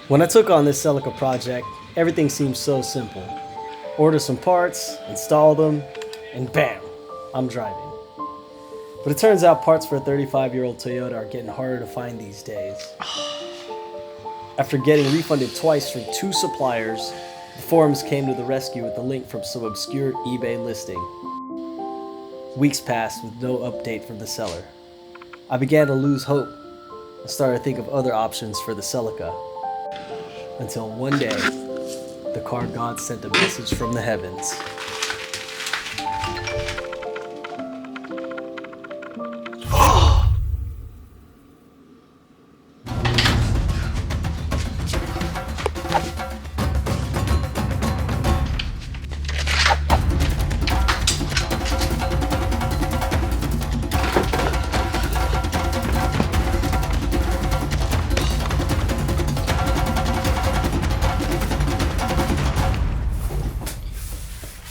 When I took on this Celica project, everything seemed so simple. Order some parts, install them, and bam, I'm driving. But it turns out parts for a 35-year-old Toyota are getting harder to find these days. After getting refunded twice from 2 suppliers, the forums came to the rescue with a link from some obscure eBay listing. Weeks passed with no update from the seller. I began to lose hope and started to think of other options for the Celica. Until one day, the car god sent a message from the heavens.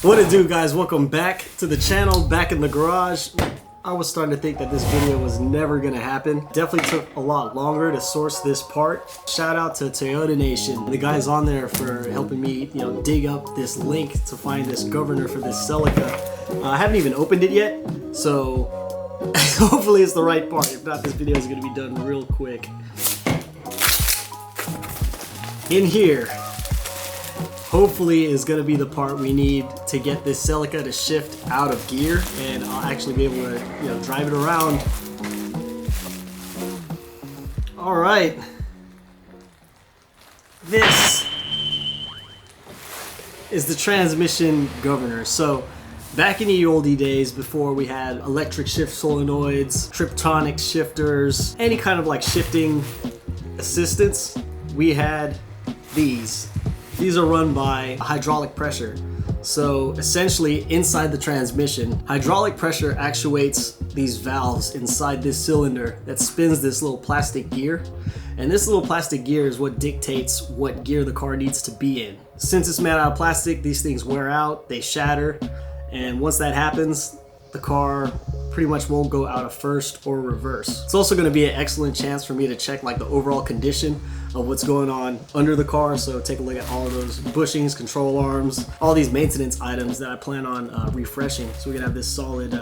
What it do, guys? Welcome back to the channel, back in the garage. I was starting to think that this video was never gonna happen. Definitely took a lot longer to source this part. Shout out to Toyota Nation, the guys on there, for helping me, dig up this link to find this governor for this Celica. I haven't even opened it yet, so hopefully it's the right part. If not, this video is gonna be done real quick. In here, hopefully is going to be the part we need to get this Celica to shift out of gear, and I'll actually be able to, drive it around. All right, this is the transmission governor. So back in the oldie days, before we had electric shift solenoids, Triptonic shifters, any kind of like shifting assistance, we had these. These are run by hydraulic pressure. So essentially, inside the transmission, hydraulic pressure actuates these valves inside this cylinder that spins this little plastic gear. And this little plastic gear is what dictates what gear the car needs to be in. Since it's made out of plastic, these things wear out, they shatter, and once that happens, the car pretty much won't go out of first or reverse. It's also going to be an excellent chance for me to check like the overall condition of what's going on under the car. So take a look at all of those bushings, control arms, all these maintenance items that I plan on refreshing, so we can have this solid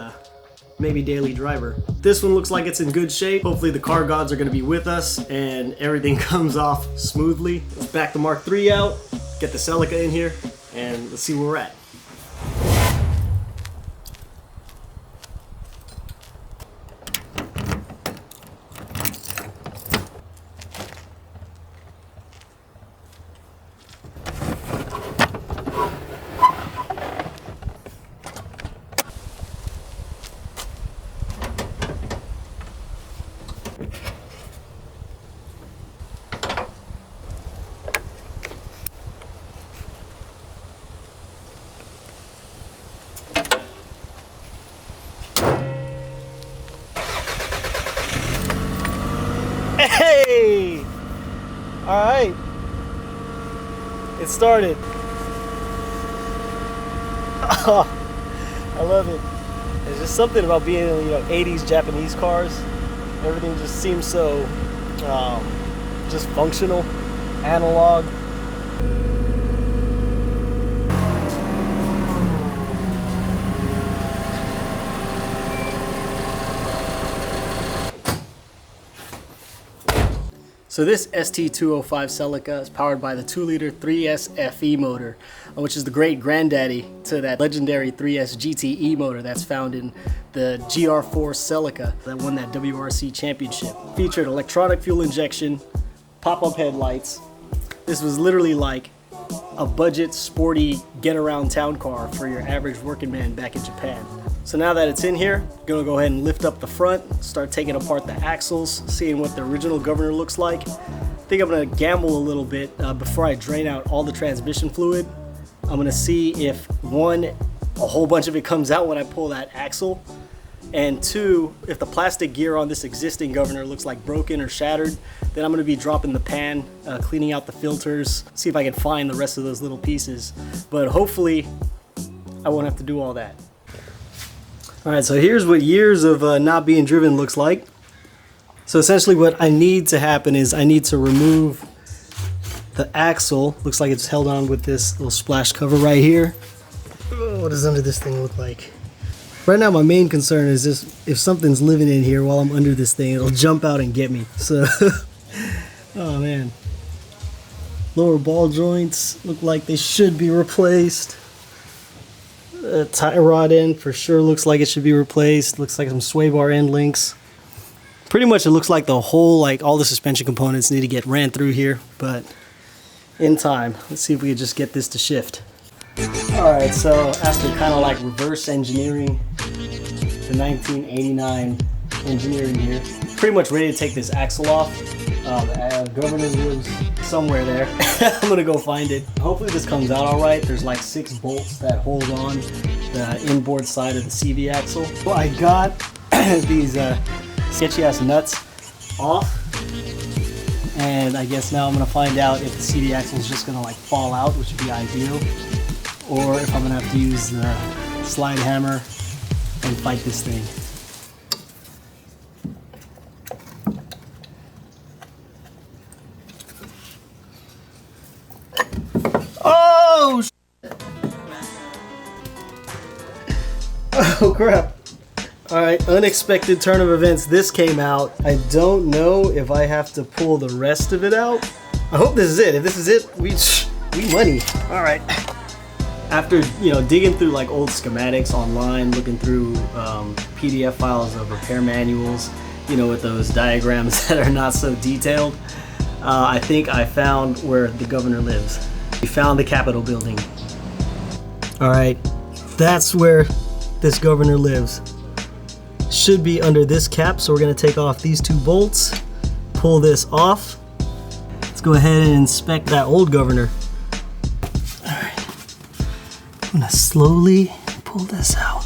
maybe daily driver. This one looks like it's in good shape. Hopefully the car gods are going to be with us and everything comes off smoothly. Let's back the Mark III out, get the Celica in here, and let's see where we're at. Hey! Alright. It started. Oh, I love it. There's just something about being in, 80s Japanese cars. Everything just seems so just functional, analog. So this ST205 Celica is powered by the 2-liter 3S FE motor, which is the great granddaddy to that legendary 3S GTE motor that's found in the GR4 Celica that won that WRC championship. Featured electronic fuel injection, pop-up headlights. This was literally like a budget, sporty, get-around town car for your average working man back in Japan. So now that it's in here, I'm gonna go ahead and lift up the front, start taking apart the axles, seeing what the original governor looks like. I think I'm gonna gamble a little bit before I drain out all the transmission fluid. I'm gonna see if, one, a whole bunch of it comes out when I pull that axle, and two, if the plastic gear on this existing governor looks like broken or shattered, then I'm gonna be dropping the pan, cleaning out the filters, see if I can find the rest of those little pieces. But hopefully, I won't have to do all that. All right, so here's what years of not being driven looks like. So essentially what I need to happen is I need to remove The axle looks like it's held on with this little splash cover right here. Oh, what does under this thing look like? Right now my main concern is this: if something's living in here while I'm under this thing, it'll jump out and get me. So, oh man. Lower ball joints look like they should be replaced. Tie rod end for sure looks like it should be replaced. Looks like some sway bar end links. Pretty much it looks like the whole, like all the suspension components need to get ran through here, but in time. Let's see if we can just get this to shift. Alright, so after kind of like reverse engineering the 1989 engineering here, pretty much ready to take this axle off. The governor lives somewhere there. I'm gonna go find it. Hopefully this comes out all right. There's like 6 bolts that hold on the inboard side of the CV axle. Well, I got these sketchy ass nuts off, and I guess now I'm gonna find out if the CV axle is just gonna like fall out, which would be ideal, or if I'm gonna have to use the slide hammer and fight this thing. Oh, oh crap. Alright, unexpected turn of events. This came out. I don't know if I have to pull the rest of it out. I hope this is it. If this is it, we money. Alright. After, digging through like old schematics online, looking through PDF files of repair manuals, with those diagrams that are not so detailed, I think I found where the governor lives. We found the Capitol building. Alright, that's where this governor lives. Should be under this cap, so we're going to take off these 2 bolts, pull this off. Let's go ahead and inspect that old governor. Alright, I'm going to slowly pull this out.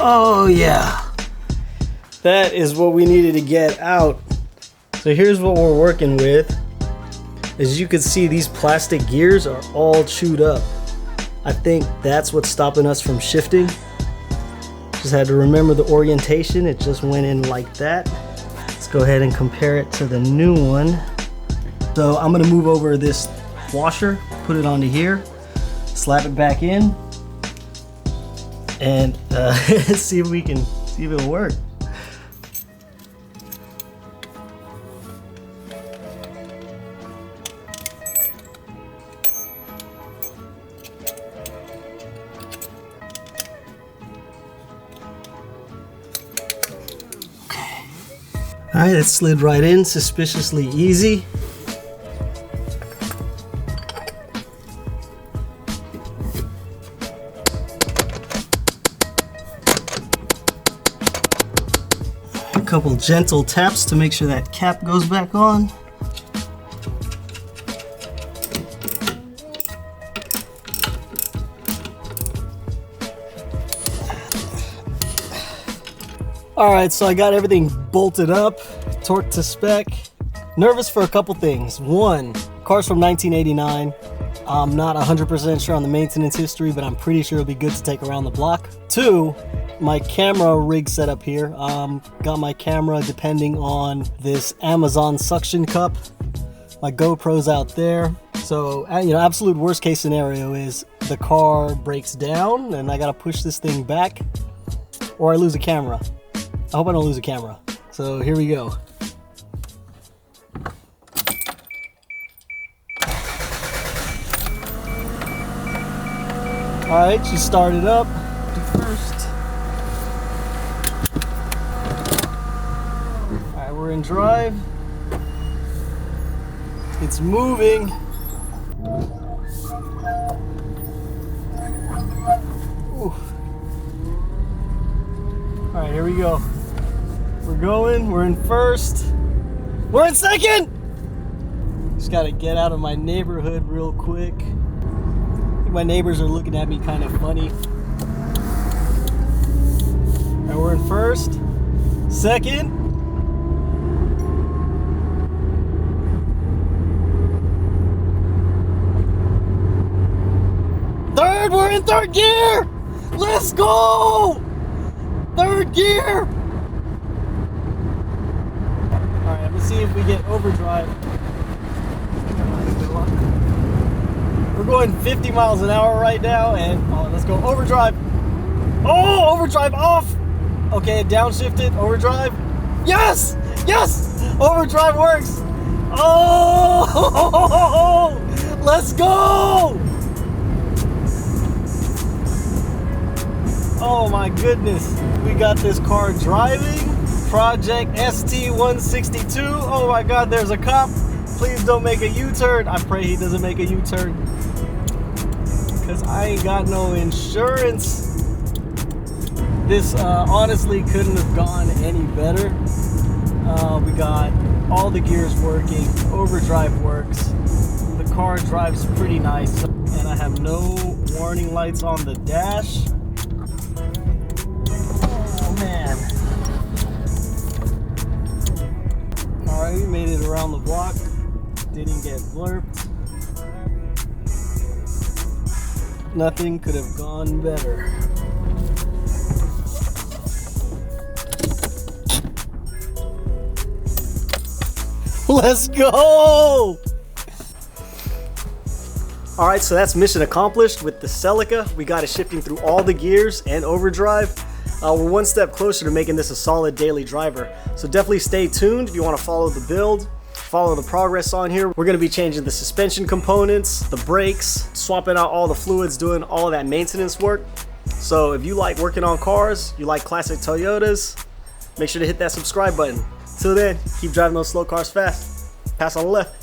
Oh yeah, that is what we needed to get out. So here's what we're working with. As you can see, these plastic gears are all chewed up. I think that's what's stopping us from shifting. Just had to remember the orientation. It just went in like that. Let's go ahead and compare it to the new one. So I'm gonna move over this washer, put it onto here, slap it back in, and see if it'll work. Okay. All right, it slid right in, suspiciously easy. Couple gentle taps to make sure that cap goes back on. Alright, so I got everything bolted up, torqued to spec. Nervous for a couple things. One, car's from 1989. I'm not 100% sure on the maintenance history, but I'm pretty sure it'll be good to take around the block. Two, my camera rig setup here. Got my camera depending on this Amazon suction cup. My GoPro's out there. So, absolute worst case scenario is the car breaks down and I gotta push this thing back, or I lose a camera. I hope I don't lose a camera. So here we go. Alright, she started up. First. Alright, we're in drive. It's moving. Alright, here we go. We're going, we're in first. We're in second! Just gotta get out of my neighborhood real quick. I think my neighbors are looking at me kind of funny. Alright, we're in first. Second. good. We're in third gear. Let's go. Third gear. All right, let's see if we get overdrive. We're going 50 miles an hour right now, and let's go overdrive. Oh, overdrive off. Okay, downshifted, overdrive. Yes, yes, overdrive works. Oh, let's go. Oh my goodness, we got this car driving. Project ST-162. Oh my God, there's a cop. Please don't make a U-turn. I pray he doesn't make a U-turn, because I ain't got no insurance. This honestly couldn't have gone any better. We got all the gears working, overdrive works, the car drives pretty nice, and I have no warning lights on the dash. Oh man. Alright, we made it around the block, didn't get blurped. Nothing could have gone better. Let's go! Alright, so that's mission accomplished with the Celica. We got it shifting through all the gears and overdrive. We're one step closer to making this a solid daily driver. So definitely stay tuned if you want to follow the build, follow the progress on here. We're going to be changing the suspension components, the brakes, swapping out all the fluids, doing all of that maintenance work. So if you like working on cars, you like classic Toyotas, make sure to hit that subscribe button. Till then, keep driving those slow cars fast. Pass on the left.